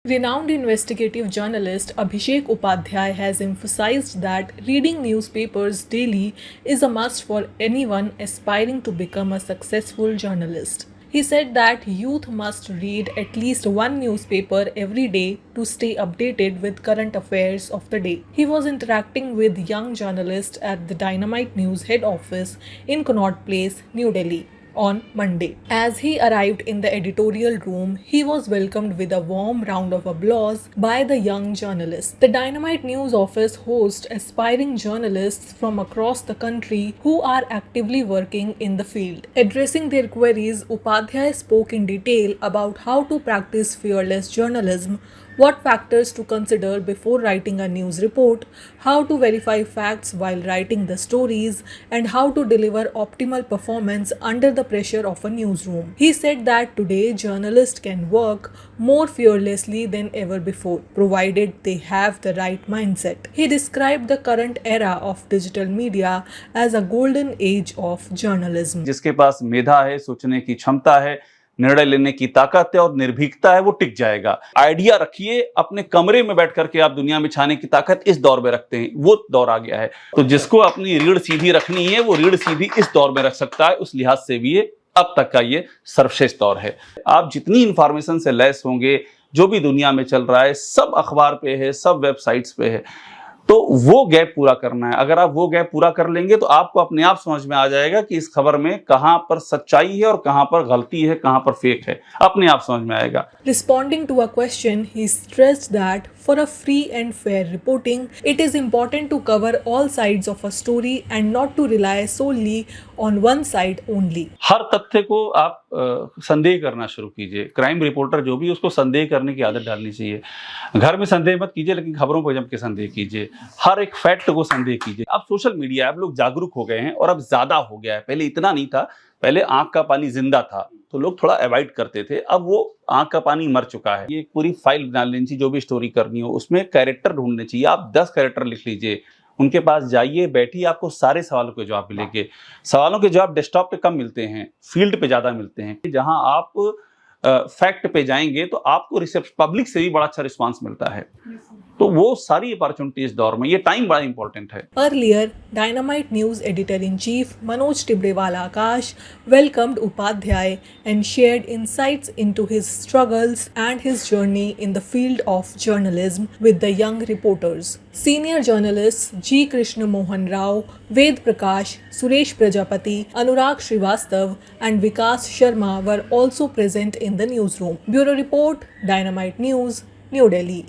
Renowned investigative journalist Abhishek Upadhyay has emphasized that reading newspapers daily is a must for anyone aspiring to become a successful journalist. He said that youth must read at least one newspaper every day to stay updated with current affairs of the day. He was interacting with young journalists at the Dynamite News head office in Connaught Place, New Delhi on Monday. As he arrived in the editorial room, he was welcomed with a warm round of applause by the young journalists. The Dynamite News office hosts aspiring journalists from across the country who are actively working in the field. Addressing their queries, Upadhyay spoke in detail about how to practice fearless journalism, what factors to consider before writing a news report, how to verify facts while writing the stories, and how to deliver optimal performance under the pressure of a newsroom. He said that today journalists can work more fearlessly than ever before, provided they have the right mindset. He described the current era of digital media as a golden age of journalism. जिसके पास मेधा है, सोचने की क्षमता है, निर्णय लेने की ताकत है और निर्भीकता है, वो टिक जाएगा। आइडिया रखिए, अपने कमरे में बैठ करके आप दुनिया में छाने की ताकत इस दौर में रखते हैं, वो दौर आ गया है। तो जिसको अपनी रीढ़ सीधी रखनी है, वो रीढ़ सीधी इस दौर में रख सकता है। उस लिहाज से भी ये अब तक का ये सर्वश्रेष्ठ दौर है। आप जितनी इंफॉर्मेशन से लैस होंगे, जो भी दुनिया में चल रहा है, सब अखबार पे है, सब वेबसाइट्स पे है, तो वो गैप पूरा करना है। अगर आप वो गैप पूरा कर लेंगे तो आपको अपने आप समझ में आ जाएगा कि इस खबर में कहां पर सच्चाई है और कहां पर गलती है, कहां पर फेक है, अपने आप समझ में आएगा। Responding to a question, he stressed that for a free and fair reporting, it is important to cover all sides of a story and not to rely solely on one side only. हर तथ्य को आप संदेह करना शुरू कीजिए। Crime reporter जो भी, उसको संदेह करने की आदत डालनी चाहिए। घर में संदेह मत कीजिए, लेकिन खबरों पर जम के संदेह कीजिए। हर एक फैक्ट को संदेह कीजिए। अब सोशल मीडिया, अब लोग जागरूक हो गए हैं और अब ज्यादा हो गया है। पहले इतना नहीं था, पहले आंख का पानी जिंदा था तो लोग थोड़ा अवॉइड करते थे, अब वो आंख का पानी मर चुका है। ये एक पूरी फाइल बना लेनी चाहिए, जो भी स्टोरी करनी हो उसमें कैरेक्टर ढूंढने चाहिए। आप 10 कैरेक्टर लिख लीजिए, उनके पास जाइए, बैठिए, आपको सारे सवालों के जवाब मिलेंगे। सवालों के जवाब डेस्कटॉप पे कम मिलते हैं, फील्ड पे ज्यादा मिलते हैं। जहां आप फैक्ट पे जाएंगे तो आपको पब्लिक से भी बड़ा अच्छा रिस्पांस मिलता है। तो वो सारी अपॉर्चुनिटी इस दौर में, ये टाइम बड़ा इंपॉर्टेंट है। Earlier, Dynamite News editor-in-chief Manoj Tibrewala Akash welcomed Upadhyay and shared insights into his struggles and his journey in the field of journalism with the young reporters. Senior journalists G. Krishna Mohan Rao, Ved Prakash, Suresh Prajapati, Anurag Srivastav and Vikas Sharma were also present in the newsroom. Bureau Report, Dynamite News, New Delhi.